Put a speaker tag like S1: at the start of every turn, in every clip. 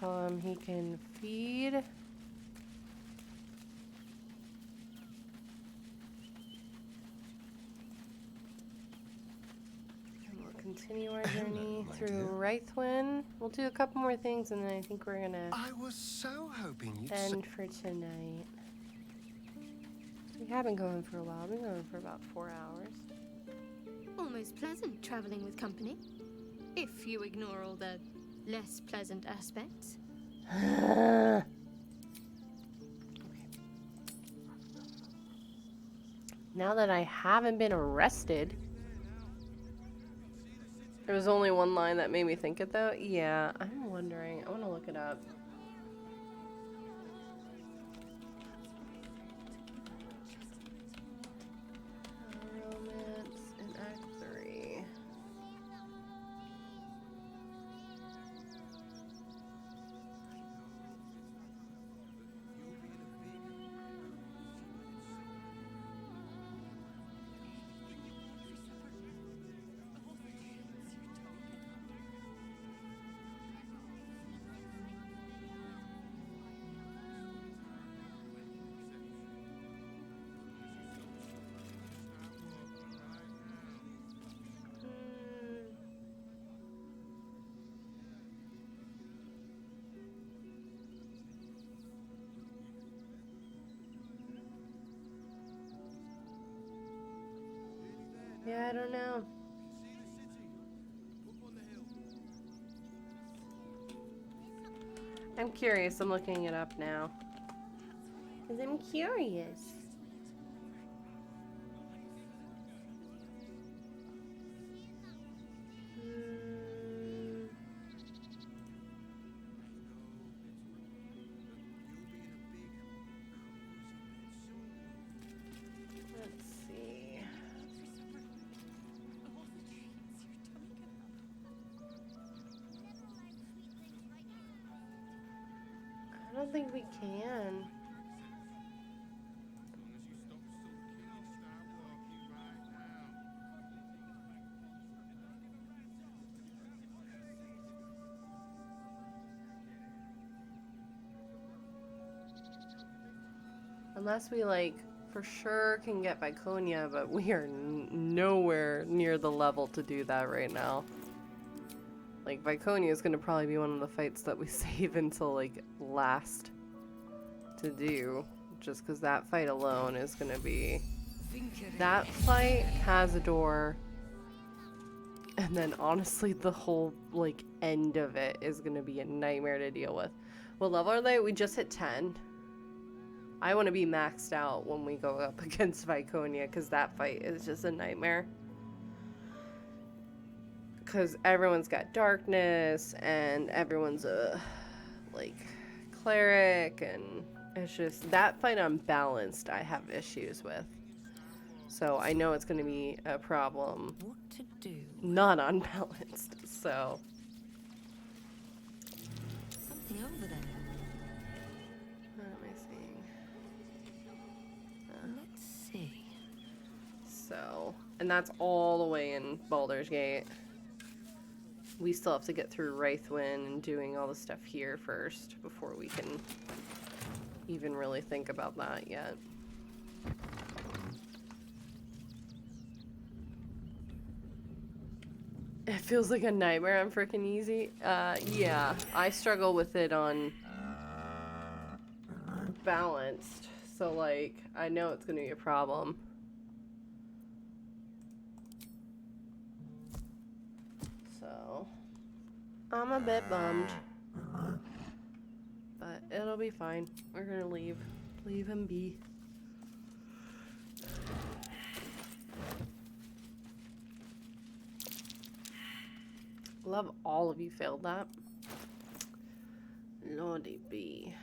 S1: tell him he can feed. And we'll continue our journey through Rythwin. We'll do a couple more things and then I think we're gonna
S2: I was so hoping you'd
S1: end for tonight. We have been going for a while. We've been going for about 4 hours.
S3: Almost pleasant traveling with company, if you ignore all the less pleasant aspects.
S1: Okay. Now that I haven't been arrested. There was only one line that made me think it though. Yeah, I'm wondering. I want to look it up. Romance in Act 3. Yeah, I don't know. I'm curious. I'm looking it up now. Because I'm curious. Let's see. I don't think we can. Unless we, like, for sure can get Viconia, but we are nowhere near the level to do that right now. Like, Viconia is going to probably be one of the fights that we save until, like, last to do. Just because that fight alone is going to be... That fight has a door. And then, honestly, the whole, like, end of it is going to be a nightmare to deal with. What level are they? We just hit 10. I want to be maxed out when we go up against Viconia, because that fight is just a nightmare. Because everyone's got darkness, and everyone's a, like, cleric, and it's just, that fight unbalanced I have issues with. So I know it's going to be a problem.
S4: What to do?
S1: Not unbalanced, so.
S4: Something over there.
S1: What am I seeing?
S4: Let's see.
S1: So, and that's all the way in Baldur's Gate. We still have to get through Rythwin and doing all the stuff here first before we can even really think about that yet. It feels like a nightmare on frickin' easy. Yeah, I struggle with it on balanced, so like, I know it's gonna be a problem. So, I'm a bit bummed, but it'll be fine. We're gonna leave him be. Love all of you failed that. Lordy be.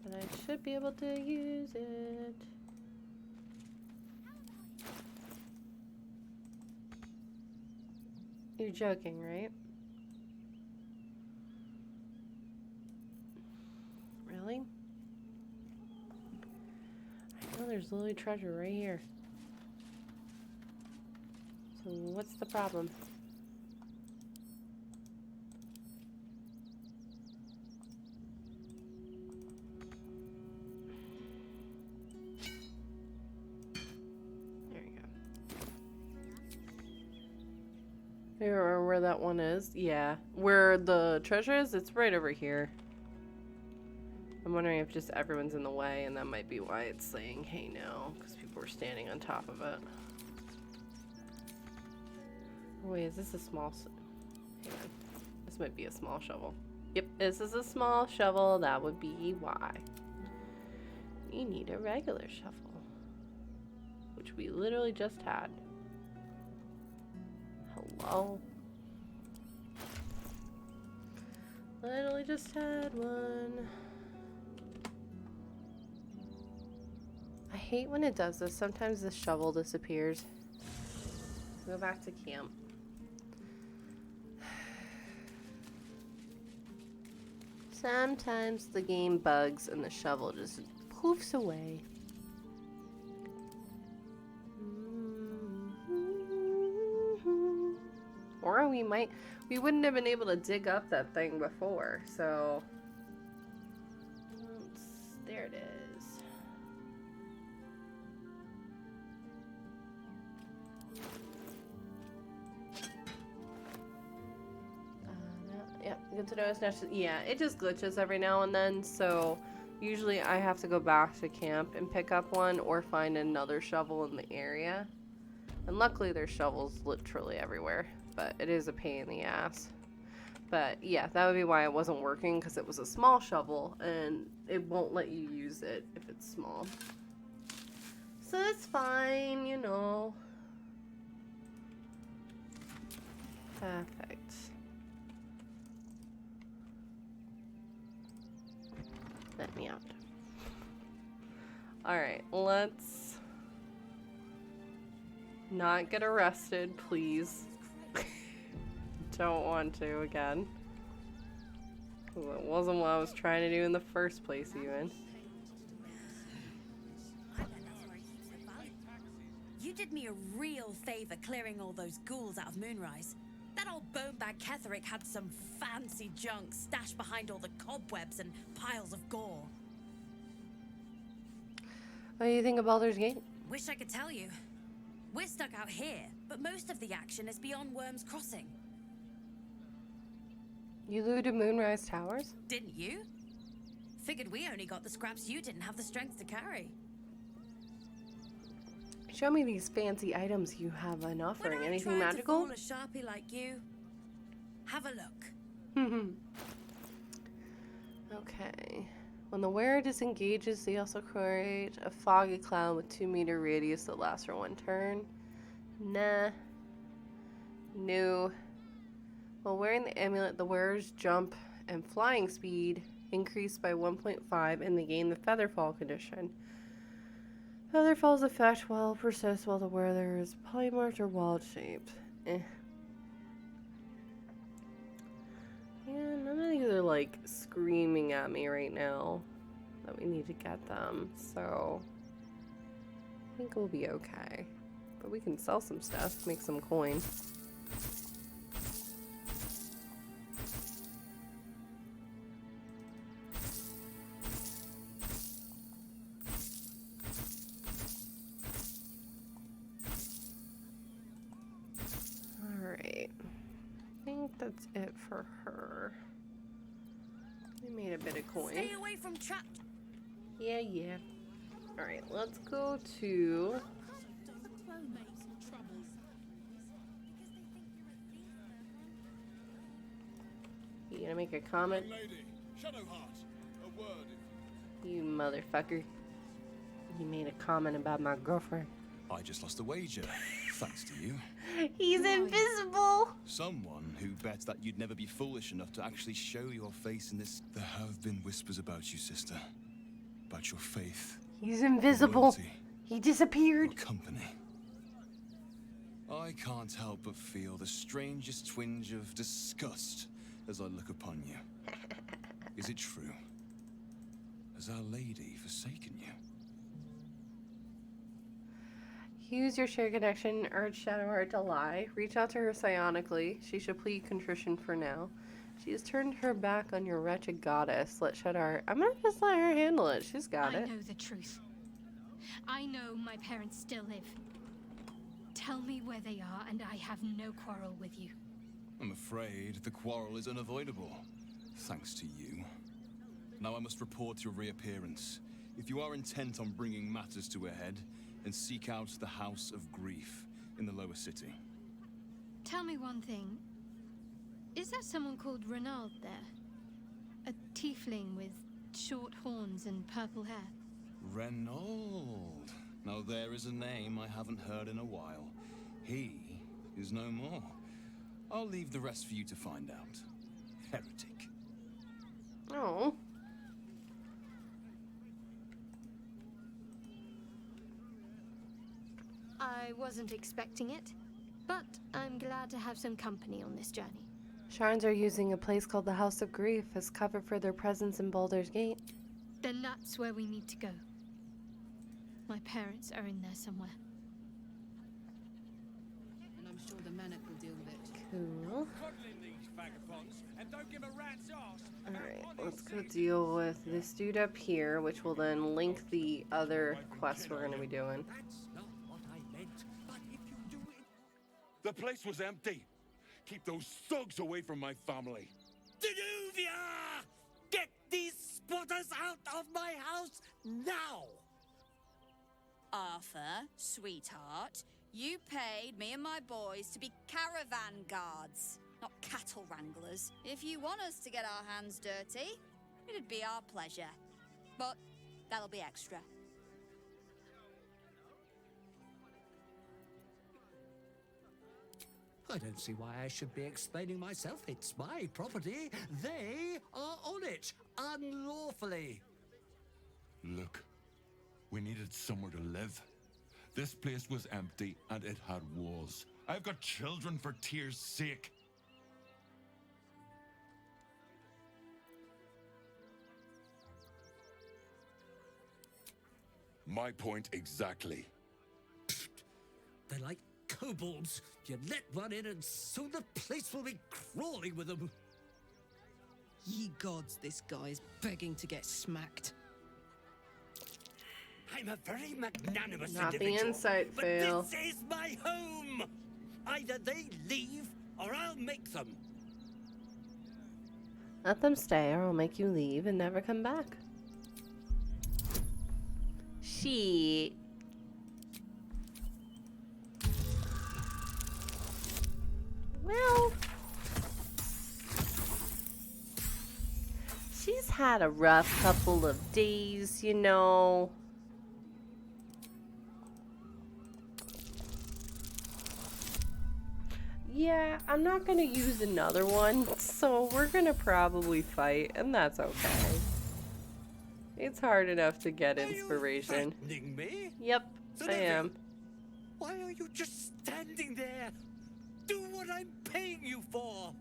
S1: But I should be able to use it. You're joking, right? Really? I know there's literally treasure right here. So what's the problem? You remember where that one is? Yeah. Where the treasure is, it's right over here. I'm wondering if just everyone's in the way, and that might be why it's saying, hey, no, because people were standing on top of it. Oh, wait, is this a small... Hang on. This might be a small shovel. Yep, this is a small shovel. That would be why. We need a regular shovel, which we literally just had. Hello. Literally just had one. I hate when it does this. Sometimes the shovel disappears. Go back to camp. Sometimes the game bugs and the shovel just poofs away. Or we wouldn't have been able to dig up that thing before, so. There it is. Yep, good to know it's not. Yeah, it just glitches every now and then, so usually I have to go back to camp and pick up one or find another shovel in the area. And luckily there's shovels literally everywhere, but it is a pain in the ass. But yeah, that would be why it wasn't working, because it was a small shovel and it won't let you use it if it's small. So it's fine, you know. Perfect. Let me out. Alright, let's not get arrested, please. Don't want to again. It wasn't what I was trying to do in the first place, even.
S4: You did me a real favor clearing all those ghouls out of Moonrise. That old bonebag Ketherick had some fancy junk stashed behind all the cobwebs and piles of gore.
S1: What do you think of Baldur's Gate?
S4: Wish I could tell you. We're stuck out here, but most of the action is beyond Worm's Crossing.
S1: You looted Moonrise Towers?
S4: Didn't you? Figured we only got the scraps you didn't have the strength to carry.
S1: Show me these fancy items you have on offering.
S4: When
S1: Anything
S4: I tried
S1: magical?
S4: to fool a sharpie like you, have a look.
S1: Okay. When the wearer disengages, they also create a foggy cloud with 2-meter radius that lasts for 1 turn. Nah. No. While wearing the amulet, the wearer's jump and flying speed increase by 1.5 and they gain the Featherfall condition. Featherfall's effect will persist while the wearer is polymorphed or wall-shaped. Yeah, none of these are like screaming at me right now that we need to get them, so I think we'll be okay. But we can sell some stuff, make some coin. Alright. I think that's it for her. We made a bit of coin.
S4: Stay away from trap.
S1: Yeah. Alright, let's go to... You gonna make a comment? You motherfucker. You made a comment about my girlfriend.
S5: I just lost a wager, thanks to you.
S1: He's invisible!
S5: Someone who bet that you'd never be foolish enough to actually show your face in this. There have been whispers about you, sister. About your faith.
S1: He's invisible.
S5: Loyalty,
S1: He disappeared.
S5: your company. I can't help but feel the strangest twinge of disgust as I look upon you. Is it true? Has Our Lady forsaken you?
S1: Use your shared connection, urge Shadowheart to lie. Reach out to her psionically. She should plead contrition for now. She has turned her back on your wretched goddess. Let Shadowheart... I'm gonna just let her handle it. She's got it.
S3: I know the truth. I know my parents still live. Tell me where they are, and I have no quarrel with you.
S5: I'm afraid the quarrel is unavoidable, thanks to you. Now I must report your reappearance. If you are intent on bringing matters to a head, then seek out the House of Grief in the lower city.
S3: Tell me one thing. Is there someone called Rhonir there? A tiefling with short horns and purple hair?
S5: Reynold. Now there is a name I haven't heard in a while. He is no more. I'll leave the rest for you to find out. Heretic.
S1: Oh.
S3: I wasn't expecting it, but I'm glad to have some company on this journey.
S1: Sharns are using a place called the House of Grief as cover for their presence in Baldur's Gate.
S3: Then that's where we need to go. My parents are in there somewhere.
S6: And I'm sure the Manic will deal with it.
S1: Cool.
S7: Coddling these vagabonds and don't give a rat's ass.
S1: Alright, let's go deal with this dude up here, which will then link the other quests we're going to be doing.
S7: That's not what I meant. But if you do it... The place was empty. Keep those thugs away from my family. Danuvia! Get these spotters out of my house now!
S4: Arthur, sweetheart, you paid me and my boys to be caravan guards, not cattle wranglers. If you want us to get our hands dirty, it'd be our pleasure. But that'll be extra.
S8: I don't see why I should be explaining myself. It's my property. They are on it, unlawfully.
S7: Look, we needed somewhere to live. This place was empty and it had walls. I've got children for tears' sake. My point exactly.
S8: They're like kobolds. You let one in and soon the place will be crawling with them.
S6: Ye gods, this guy is begging to get smacked.
S8: I'm a very magnanimous
S1: Not the
S8: individual,
S1: insight
S8: but
S1: fail.
S8: this is my home. Either they leave or I'll make them.
S1: Let them stay or I'll make you leave and never come back. Shit. Well, she's had a rough couple of days, you know. Yeah, I'm not gonna use another one, so we're gonna probably fight, and that's okay. It's hard enough to get inspiration.
S8: Are you threatening me?
S1: Yep, I am.
S8: Why are you just standing there? Do what I'm paying you for.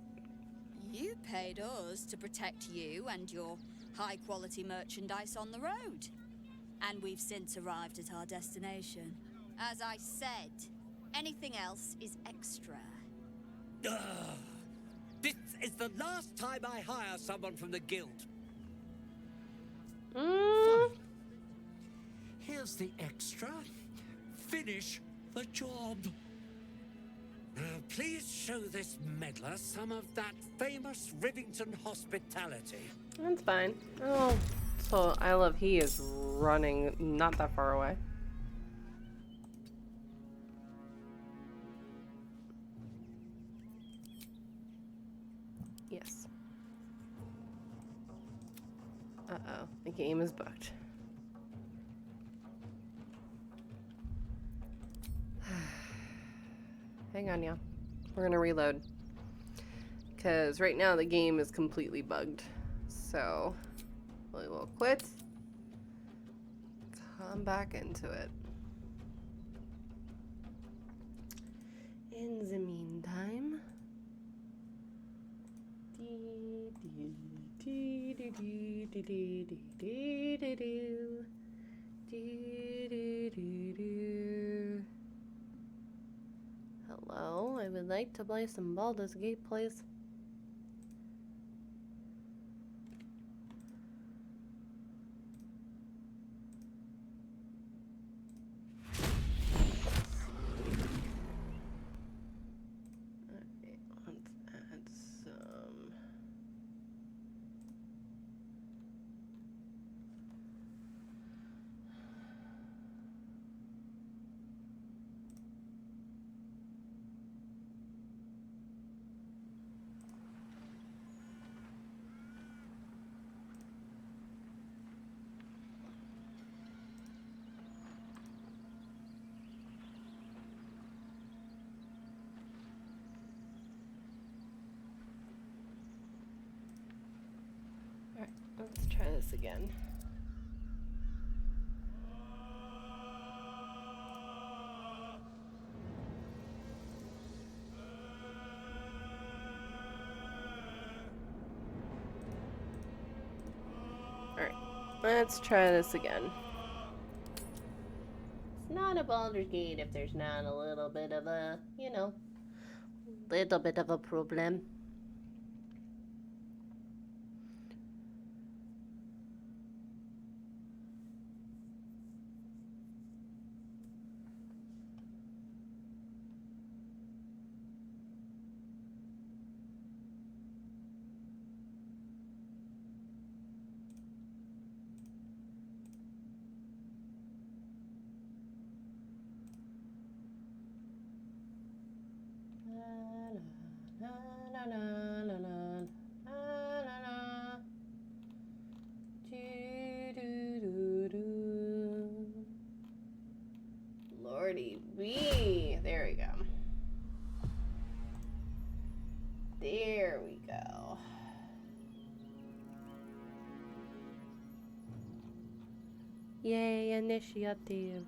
S4: You paid us to protect you and your high-quality merchandise on the road. And we've since arrived at our destination. As I said, anything else is extra.
S8: Ugh. This is the last time I hire someone from the guild. Fine. Here's the extra. Finish the job. Now, please show this meddler some of that famous Rivington hospitality.
S1: That's fine. Oh, so I love he is running not that far away. Yes. Uh-oh, the game is booked. Hang on, y'all. We're gonna reload. Because right now the game is completely bugged. So, we will quit. Come back into it. In the meantime... Hello, I would like to play some Baldur's Gate, please. Okay, let's Alright, let's try this again. Alright, let's try this again. It's not a Baldur's Gate if there's not a little bit of a, you know, little bit of a problem. Lordy wee. There we go. There we go. Yay, initiative.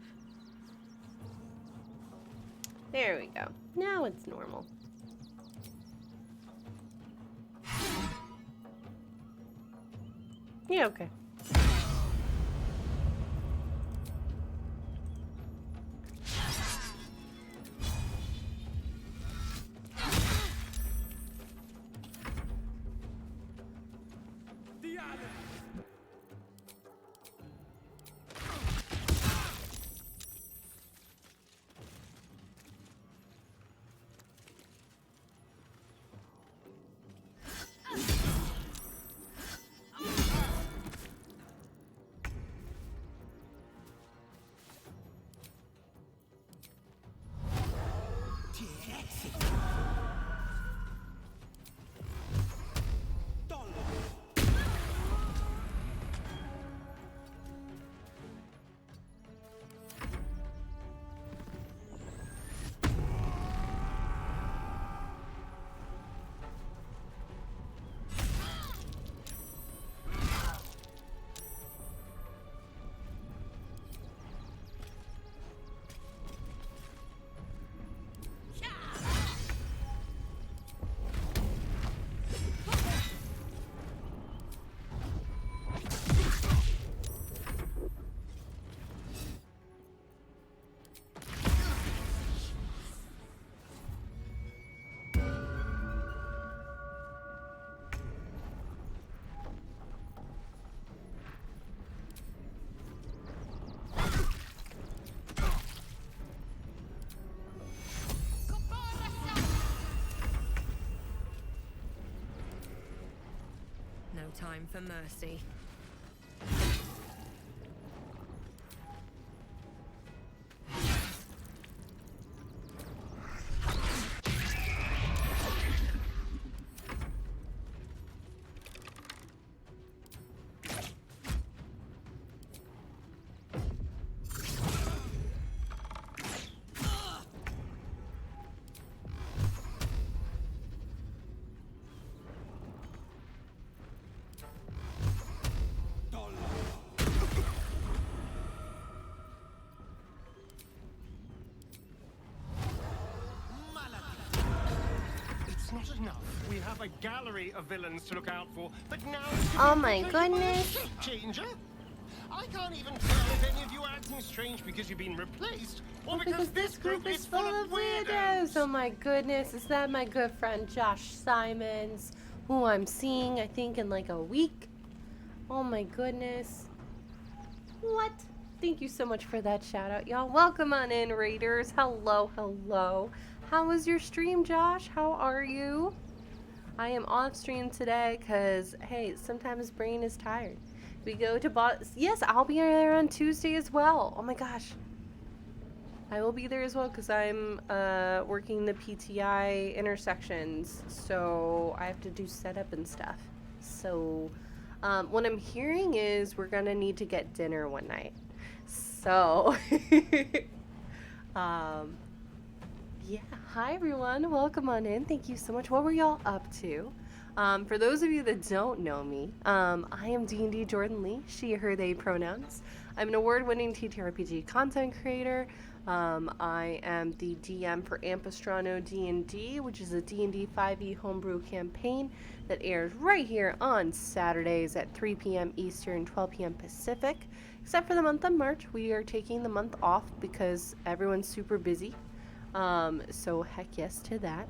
S1: There we go. Now it's normal. Yeah, okay.
S9: No time for mercy.
S2: Not enough. We have a gallery of villains to look out for, but now
S1: Oh my goodness.
S2: Changer. I can't even tell if any of you are acting strange because you've been replaced, or because this group is full of weirdos.
S1: Oh my goodness, is that my good friend Josh Simons, who I'm seeing, I think, in like a week? Oh my goodness. What? Thank you so much for that shout out, y'all. Welcome on in, Raiders. Hello, hello. How was your stream, Josh? How are you? I am off stream today because, hey, sometimes brain is tired. We go to yes, I'll be there on Tuesday as well. Oh my gosh. I will be there as well because I'm working the PTI intersections, so I have to do setup and stuff. So what I'm hearing is we're gonna need to get dinner one night. So yeah, hi everyone, welcome on in. Thank you so much. What were y'all up to? For those of you that don't know me, I am DNDJordanLea, she, her, they pronouns. I'm an award-winning TTRPG content creator. I am the DM for Ampistrano D&D, which is a D&D 5e homebrew campaign that airs right here on Saturdays at 3 p.m. Eastern, 12 p.m. Pacific. Except for the month of March, we are taking the month off because everyone's super busy. So heck yes to that.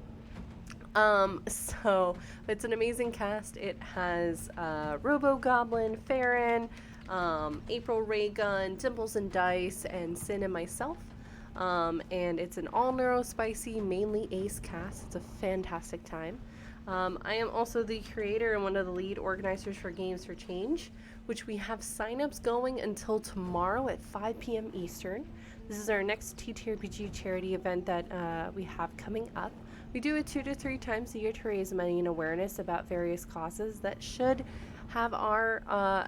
S1: So it's an amazing cast. It has Robo Goblin, Farron, April Raygun, Dimples and Dice, and Sin and myself. And it's an all neurospicy, mainly ace cast. It's a fantastic time. I am also the creator and one of the lead organizers for Games for Change, which we have signups going until tomorrow at 5 p.m. Eastern. This is our next TTRPG charity event that we have coming up. We do it 2 to 3 times a year to raise money and awareness about various causes that should have our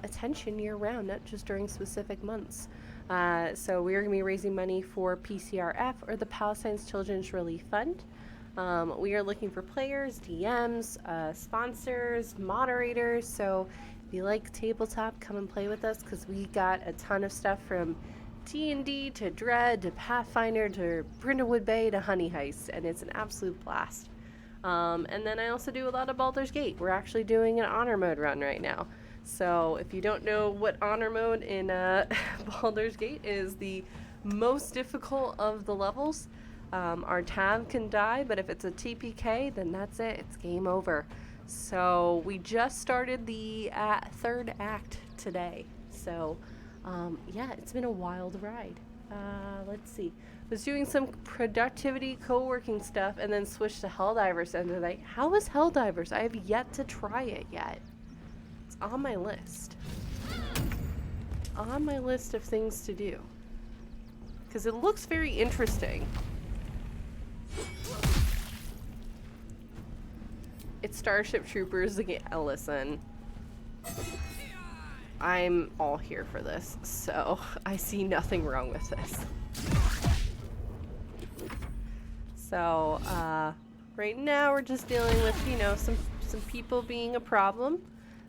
S1: attention year-round, not just during specific months. So we're going to be raising money for PCRF, or the Palestine's Children's Relief Fund. We are looking for players, DMs, sponsors, moderators. So if you like tabletop, come and play with us, because we got a ton of stuff from D&D to Dread to Pathfinder to Brindlewood Bay to Honey Heist, and it's an absolute blast. And then I also do a lot of Baldur's Gate. We're actually doing an honor mode run right now. So if you don't know what honor mode in Baldur's Gate is, the most difficult of the levels. Our tab can die, but if it's a TPK, then that's it. It's game over. So we just started the 3rd act today. So yeah, it's been a wild ride. Let's see. Was doing some productivity co-working stuff and then switched to Helldivers end of the night. How is Helldivers? I have yet to try it yet. It's on my list. On my list of things to do. Because it looks very interesting. It's Starship Troopers again. Listen. I'm all here for this, so I see nothing wrong with this. So, right now we're just dealing with, you know, some people being a problem.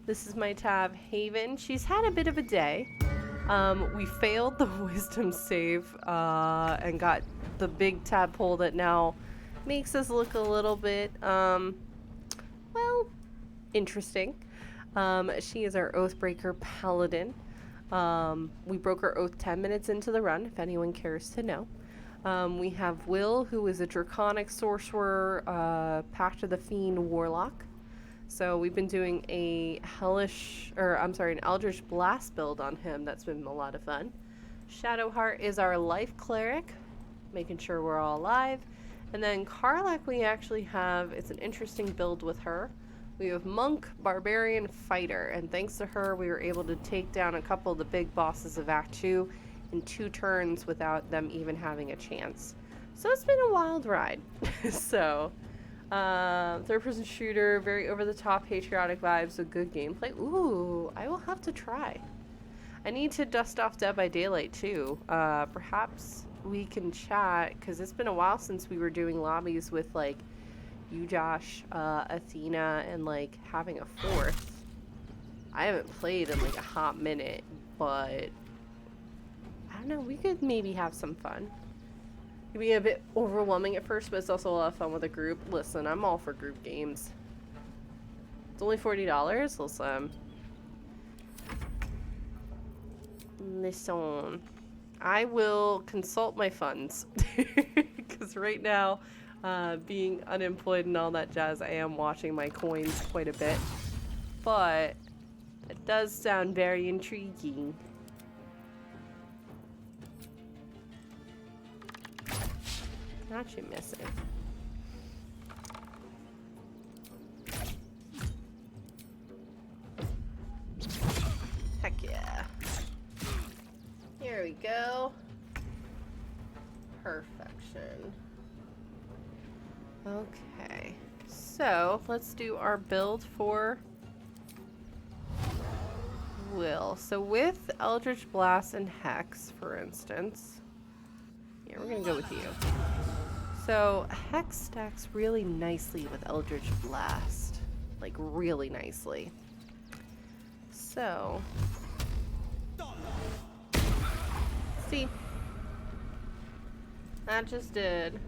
S1: This is my tab, Haven. She's had a bit of a day. We failed the wisdom save, and got the big tadpole that now makes us look a little bit, well, interesting. She is our Oathbreaker Paladin. We broke our oath 10 minutes into the run, if anyone cares to know. We have Will, who is a Draconic Sorcerer, Pact of the Fiend Warlock. So we've been doing an Eldritch Blast build on him. That's been a lot of fun. Shadowheart is our Life Cleric, making sure we're all alive. And then Karlach we actually have, it's an interesting build with her. We have Monk, Barbarian, Fighter, and thanks to her we were able to take down a couple of the big bosses of Act 2 in 2 turns without them even having a chance. So it's been a wild ride. So, third-person shooter, very over-the-top patriotic vibes, a good gameplay. Ooh, I will have to try. I need to dust off Dead by Daylight too. Perhaps we can chat, because it's been a while since we were doing lobbies with, like, you, Josh, Athena, and like having a 4th. I haven't played in like a hot minute, but I don't know, we could maybe have some fun. It could be a bit overwhelming at first, but it's also a lot of fun with a group. Listen, I'm all for group games. It's only $40. Listen, I will consult my funds, because right now, being unemployed and all that jazz, I am watching my coins quite a bit. But it does sound very intriguing. Not you missing. Heck yeah. Here we go. Perfection. Okay, so let's do our build for Will. So with Eldritch Blast and Hex, for instance, yeah, we're gonna go with you. So Hex stacks really nicely with Eldritch Blast. like really nicely. So, see, that just did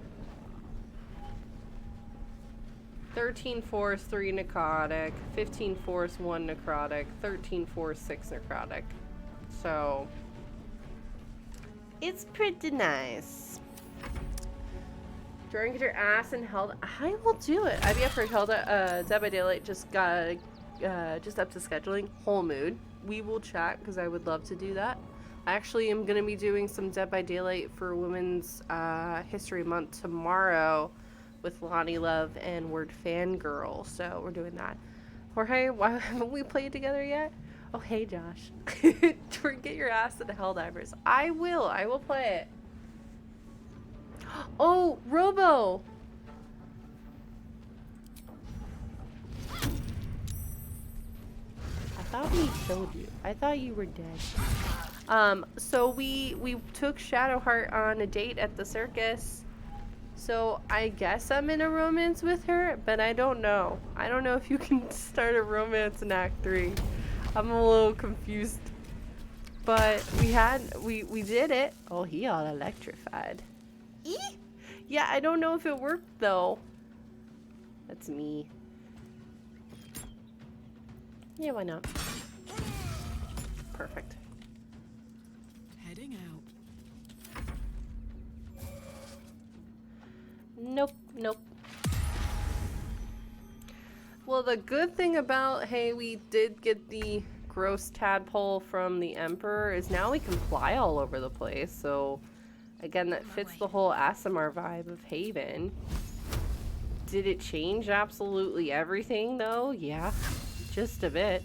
S1: 13 force, 3 necrotic, 15 force, 1 necrotic, 13 force, 6 necrotic. So, it's pretty nice. Drawing your ass and held. I will do it. IBF for Hilda, Dead by Daylight just got just up to scheduling. Whole mood. We will chat because I would love to do that. I actually am gonna be doing some Dead by Daylight for Women's History Month tomorrow with Lonnie Love and Word Fangirl. So we're doing that. Jorge, why haven't we played together yet? Oh hey Josh. Get your ass to the Helldivers. I will play it. Oh, Robo! I thought we killed you. I thought you were dead. So we took Shadowheart on a date at the circus. So I guess I'm in a romance with her, but I don't know. I don't know if you can start a romance in Act 3. I'm a little confused. But we did it. Oh, he all electrified. Yeah, I don't know if it worked though. That's me. Yeah, why not? Perfect.
S6: Heading out.
S1: Nope, nope. Well, the good thing about, hey, we did get the gross tadpole from the Emperor is now we can fly all over the place, so again, that fits the whole Aasimar vibe of Haven. Did it change absolutely everything, though? Yeah, just a bit.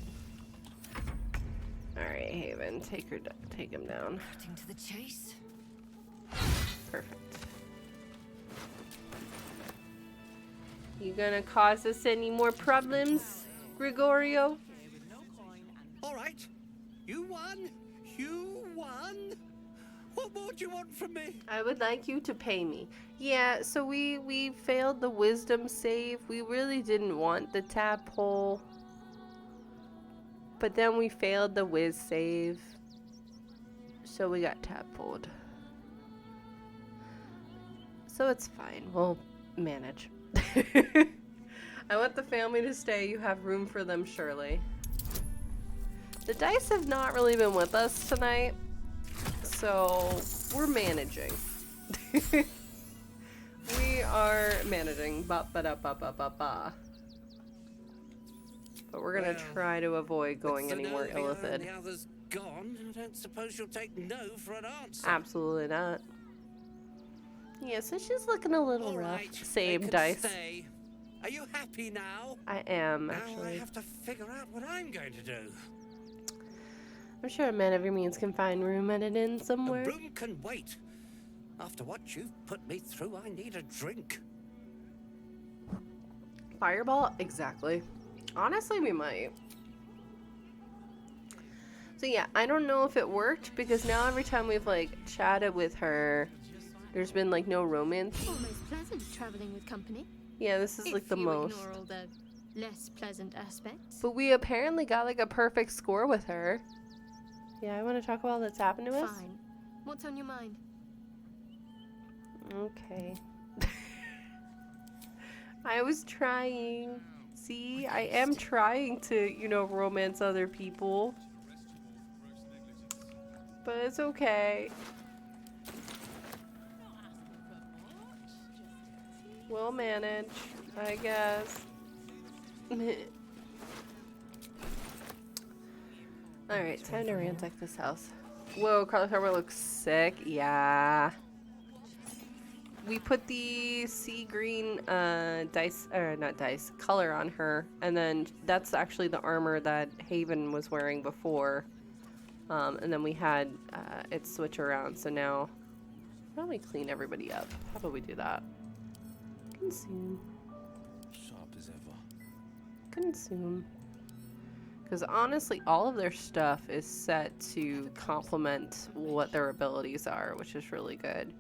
S1: All right, Haven, take him down.
S9: Cutting to the chase.
S1: Perfect. You gonna cause us any more problems, Gregorio?
S8: All right. You won. You won. What more do you want from me?
S1: I would like you to pay me. Yeah, so we failed the wisdom save. We really didn't want the tadpole. But then we failed the whiz save. So we got tadpoled. So it's fine. We'll manage. I want the family to stay. You have room for them, surely. The dice have not really been with us tonight. So we're managing. We are managing. Ba-ba-da-ba-ba-ba-ba. But we're gonna try to avoid going anywhere illithid.
S8: The other's gone. I don't suppose you'll take no for an answer.
S1: Absolutely not. Yeah, so she's looking a little
S8: All
S1: rough.
S8: right,
S1: Same
S8: they can
S1: dice.
S8: stay. Are you happy now?
S1: I am,
S8: Now I
S1: actually.
S8: have to figure out what I'm going to do.
S1: I'm sure a man of your means can find room at an inn
S8: A
S1: somewhere.
S8: room can wait. After what you've put me through, I need a drink.
S1: Fireball? Exactly. Honestly, we might. So yeah, I don't know if it worked because now every time we've like chatted with her, there's been like no romance.
S3: Almost pleasant traveling with company.
S1: Yeah, this is like the
S3: if you
S1: most.
S3: ignore all the less pleasant aspects.
S1: But we apparently got like a perfect score with her. Yeah, I want to talk about what's happened to us.
S3: Fine. What's on your mind?
S1: Okay. I was trying. See, I am trying to, you know, romance other people. But it's okay. We'll manage, I guess. Alright, time to ransack this house. Whoa, Carlos Harbor looks sick. Yeah. We put the sea green dice, or not dice, color on her. And then that's actually the armor that Haven was wearing before. And then we had it switch around. So now, why don't we clean everybody up? How about we do that? Consume.
S5: Sharp as ever.
S1: Consume. Because honestly, all of their stuff is set to complement what their abilities are, which is really good.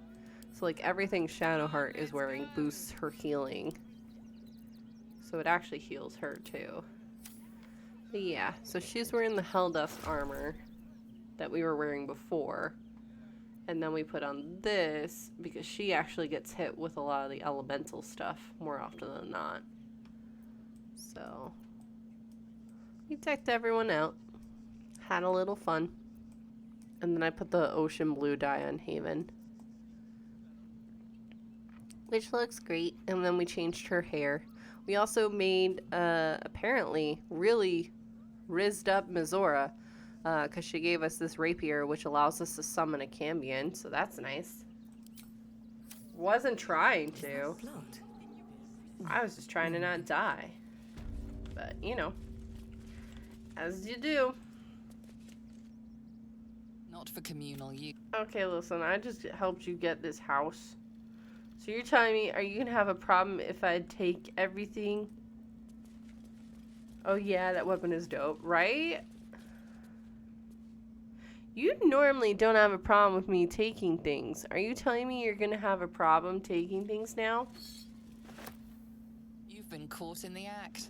S1: So like everything Shadowheart is wearing boosts her healing. So it actually heals her too. But yeah, so she's wearing the Helldust armor that we were wearing before. And then we put on this because she actually gets hit with a lot of the elemental stuff more often than not. So we decked everyone out. Had a little fun. And then I put the ocean blue dye on Haven. Which looks great. And then we changed her hair. We also made, apparently, really rizzed up Mizora. Because she gave us this rapier, which allows us to summon a Cambion. So that's nice. Wasn't trying to. I was just trying to not die. But, you know. As you do.
S10: Not for communal use.
S1: Okay, listen, I just helped you get this house. So you're telling me, are you gonna have a problem if I take everything? Oh yeah, that weapon is dope, right? You normally don't have a problem with me taking things. Are you telling me you're gonna have a problem taking things now?
S10: You've been caught in the act.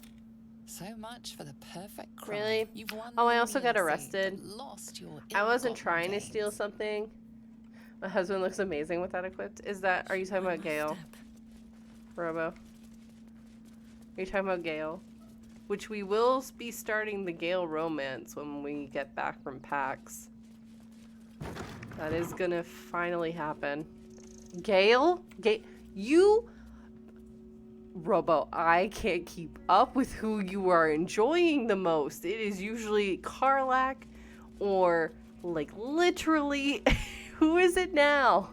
S10: So much for the perfect crime.
S1: Really?
S10: You've won
S1: Oh, I also got
S10: leniency,
S1: arrested.
S10: but lost your
S1: I wasn't
S10: ill-gotten
S1: trying to
S10: gains.
S1: steal something. My husband looks amazing with that equipped. Is that, are you talking about Gale? Robo? Are you talking about Gale? Which we will be starting the Gale romance when we get back from PAX. That is gonna finally happen. Gale? You? Robo, I can't keep up with who you are enjoying the most. It is usually Karlach or, like, literally, who is it now?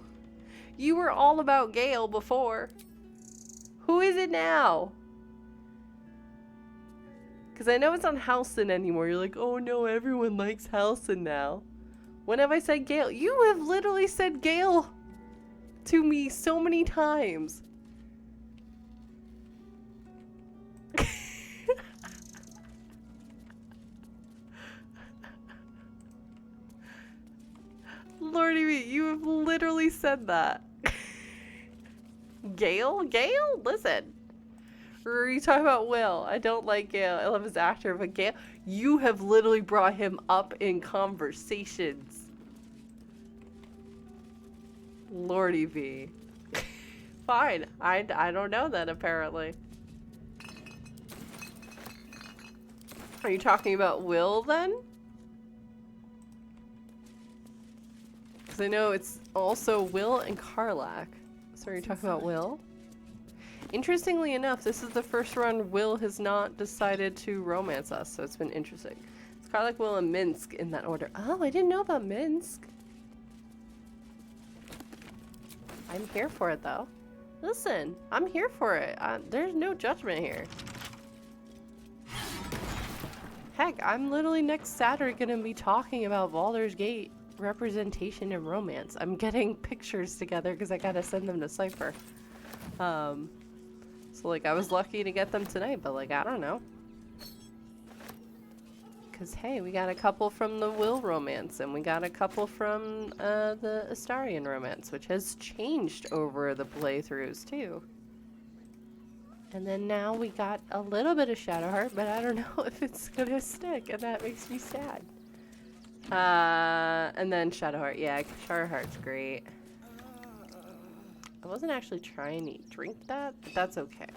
S1: You were all about Gale before. Who is it now? Because I know it's not Halcyon anymore. You're like, oh no, everyone likes Halcyon now. When have I said Gale? You have literally said Gale to me so many times. Lordy me, you have literally said that. Gale? Gale? Listen. Or are you talking about Will? I don't like Gale. I love his actor, but Gale, you have literally brought him up in conversations. Lordy V. Fine. I don't know that, apparently. Are you talking about Will, then? Because I know it's also Will and Karlach. So are you talking about Will? Interestingly enough, this is the first run Will has not decided to romance us, so it's been interesting. It's Karlach, Will, and Minsk in that order. Oh, I didn't know about Minsk. I'm here for it, though. Listen, I'm here for it. There's no judgment here. Heck, I'm literally next Saturday gonna be talking about Baldur's Gate representation and romance. I'm getting pictures together because I gotta send them to Cypher. So like I was lucky to get them tonight, but like I don't know. Cause hey, we got a couple from the Will romance and we got a couple from the Astarion romance, which has changed over the playthroughs too. And then now we got a little bit of Shadowheart, but I don't know if it's gonna stick, and that makes me sad. And then Shadowheart. Yeah, Shadowheart's great. I wasn't actually trying to drink that, but that's okay.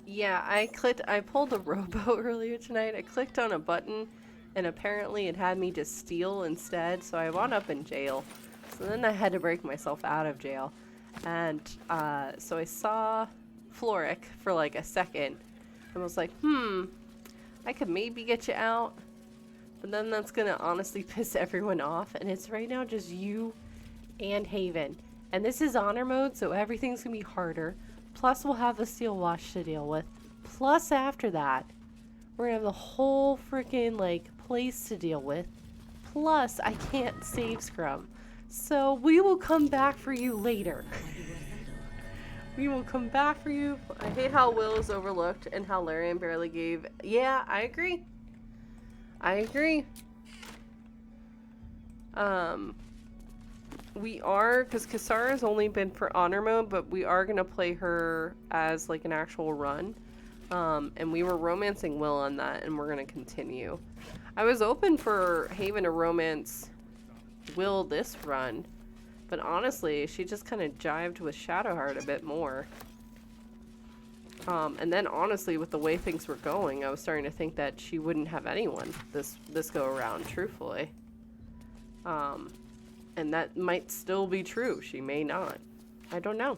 S1: Yeah, I pulled a robo earlier tonight. I clicked on a button, and apparently it had me just steal instead, so I wound up in jail. So then I had to break myself out of jail. And so I saw Floric for like a second and was like, I could maybe get you out, but then that's gonna honestly piss everyone off, and it's right now just you and Haven. And this is honor mode, so everything's gonna be harder. Plus we'll have the Steel Watch to deal with. Plus after that, we're gonna have the whole freaking like place to deal with. Plus I can't save scrum. So we will come back for you later. We will come back for you. I hate how Will is overlooked and how Larian barely gave. Yeah, I agree. we are, because Kisara's only been for honor mode, but we are gonna play her as like an actual run. And we were romancing Will on that, and we're gonna continue. I was open for Haven to romance Will this run, but honestly, she just kind of jived with Shadowheart a bit more. And then honestly, with the way things were going, I was starting to think that she wouldn't have anyone this go around, truthfully. And that might still be true. She may not. I don't know.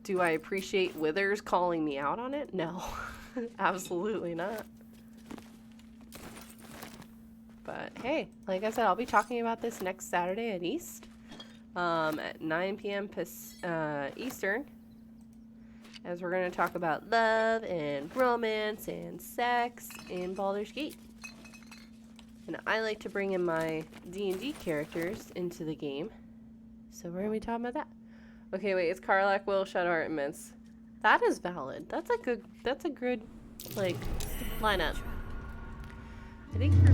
S1: Do I appreciate Withers calling me out on it? No. Absolutely not. But hey, like I said, I'll be talking about this next Saturday at East. At 9 p.m. Eastern. As we're going to talk about love and romance and sex in Baldur's Gate. And I like to bring in my D&D characters into the game. So we're going to be talking about that. Okay, wait, it's Karlach, Will, Shadowheart, and Mince. That is valid. That's a good, like, lineup. I think for